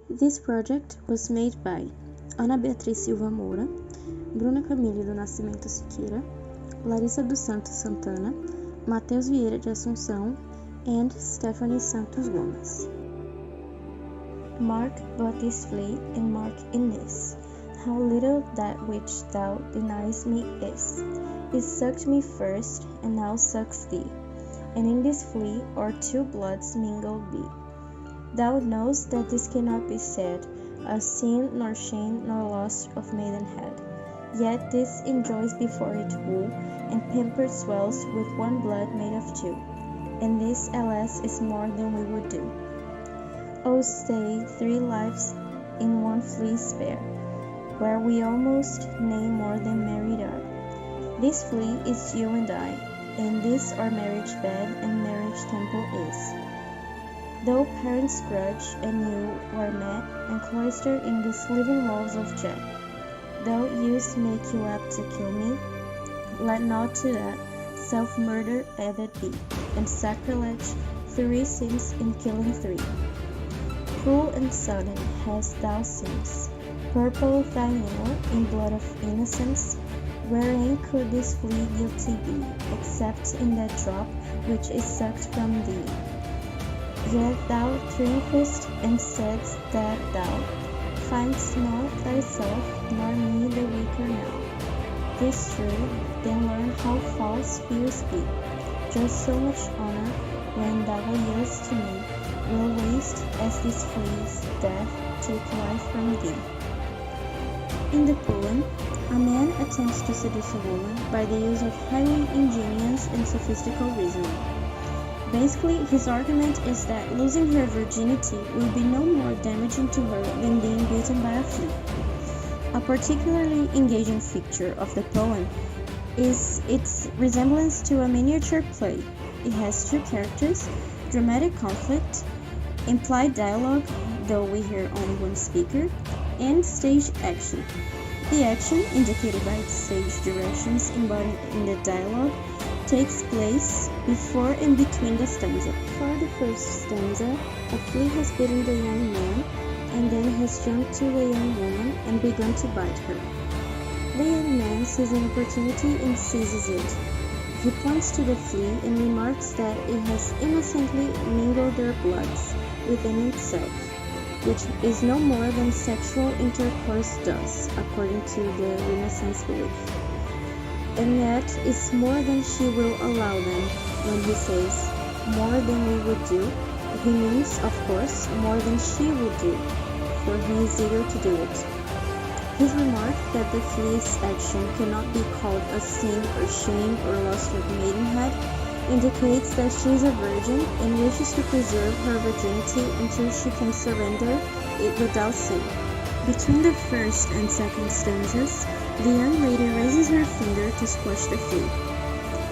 This project was made by Ana Beatriz Silva Moura, Bruna Camille do Nascimento Siqueira, Larissa dos Santos Santana, Matheus Vieira de Assunção, and Stephanie Santos Gomes. Mark Baptiste Flea and Mark Inés. How little that which thou deniest me is. It sucked me first, and now sucks thee, and in this flea our two bloods mingled be. Thou knowest that this cannot be said, a sin nor shame nor loss of maidenhead. Yet this enjoys before it woo, and pampered swells with one blood made of two, and this, alas, is more than we would do. Oh, stay, 3 lives in one flea spare, where we almost, nay, more than married are. This flea is you and I, and this our marriage bed and marriage temple is. Though parents grudge and you were met and cloistered in these living walls of jet, though use make you apt to kill me, let not to that self-murder added be, and sacrilege 3 sins in killing 3. Cruel and sudden hast thou sins, purple thy nail in blood of innocence, wherein could this flea guilty be, except in that drop which is sucked from thee? Yet thou triumphest and saidst that thou find'st not thyself nor me the weaker now. This true, then learn how false fears be. Just so much honor, when thou yieldest to me, will waste as this flea's death take life from thee. In the poem, a man attempts to seduce a woman by the use of highly ingenious and sophistical reasoning. Basically, his argument is that losing her virginity will be no more damaging to her than being beaten by a flea. A particularly engaging feature of the poem is its resemblance to a miniature play. It has 2 characters, dramatic conflict, implied dialogue, though we hear only one speaker, and stage action. The action, indicated by its stage directions embodied in the dialogue, takes place before and between the stanza. For the first stanza, a flea has bitten the young man and then has jumped to the young woman and begun to bite her. The young man sees an opportunity and seizes it. He points to the flea and remarks that it has innocently mingled their bloods within itself, which is no more than sexual intercourse does, according to the Renaissance belief. And yet is more than she will allow them. When he says more than we would do, he means, of course, more than she would do, for he is eager to do it. His remark that the flea's action cannot be called a sin or shame or loss of maidenhead indicates that she is a virgin and wishes to preserve her virginity until she can surrender it without sin. Between the first and second stanzas, the young lady raises her finger to squash the flea.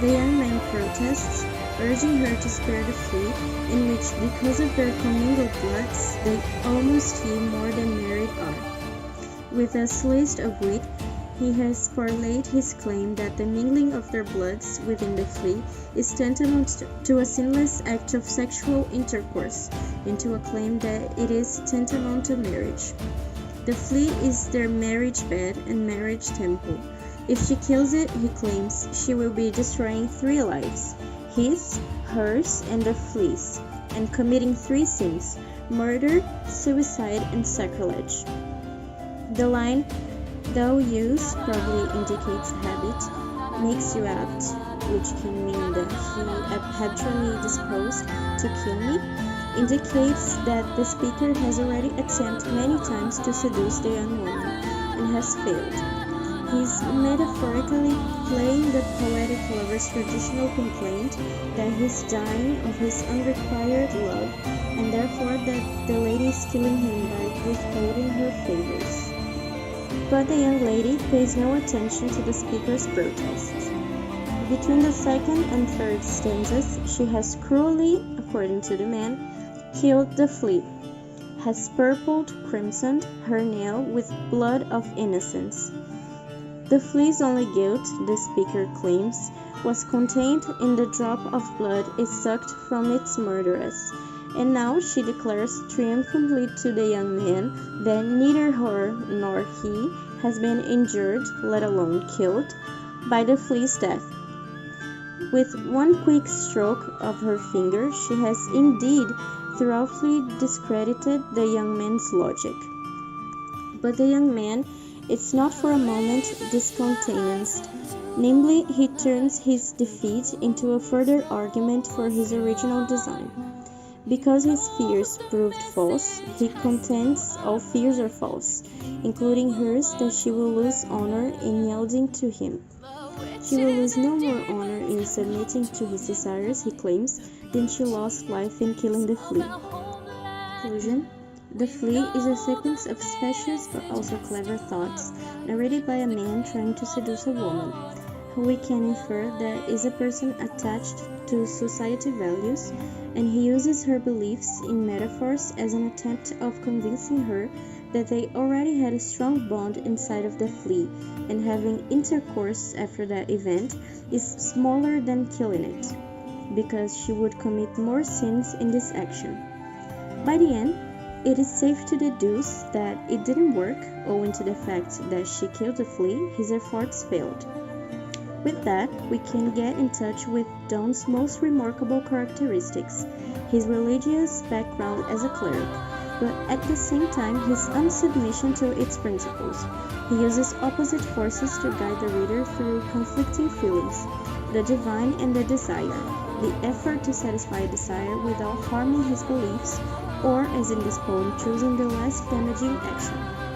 The young man protests, urging her to spare the flea, in which, because of their commingled bloods, they almost feel more than married are. With a slice of wit, he has parlayed his claim that the mingling of their bloods within the flea is tantamount to a sinless act of sexual intercourse, into a claim that it is tantamount to marriage. The flea is their marriage bed and marriage temple. If she kills it, he claims, she will be destroying 3 lives, his, hers, and the flea's, and committing 3 sins, murder, suicide, and sacrilege. The line, though use, probably indicates habit, makes you apt, which can mean that he habitually disposed to kill me, indicates that the speaker has already attempted many times to seduce the young woman, and has failed. He's metaphorically playing the poetic lover's traditional complaint that he's dying of his unrequired love, and therefore that the lady is killing him by withholding her favors. But the young lady pays no attention to the speaker's protests. Between the second and third stanzas, she has cruelly, according to the man, killed the flea, has purpled, crimsoned her nail with blood of innocence. The flea's only guilt, the speaker claims, was contained in the drop of blood it sucked from its murderess, And now she declares triumphantly to the young man that neither her nor he has been injured, let alone killed, by the flea's death. With one quick stroke of her finger, she has indeed thoroughly discredited the young man's logic. But the young man is not for a moment discountenanced. Namely, he turns his defeat into a further argument for his original design. Because his fears proved false, he contends all fears are false, including hers that she will lose honor in yielding to him. She will lose no more honor in submitting to his desires, he claims, than she lost life in killing the flea. Conclusion. The Flea is a sequence of specious but also clever thoughts, narrated by a man trying to seduce a woman, who we can infer that is a person attached to society values, and he uses her beliefs in metaphors as an attempt of convincing her that they already had a strong bond inside of the flea, and having intercourse after that event is smaller than killing it, because she would commit more sins in this action. By the end, it is safe to deduce that it didn't work, owing to the fact that she killed the flea, his efforts failed. With that, we can get in touch with Don's most remarkable characteristics, his religious background as a cleric, but at the same time his unsubmission to its principles. He uses opposite forces to guide the reader through conflicting feelings, the divine and the desire, the effort to satisfy a desire without harming his beliefs, or, as in this poem, choosing the less damaging action.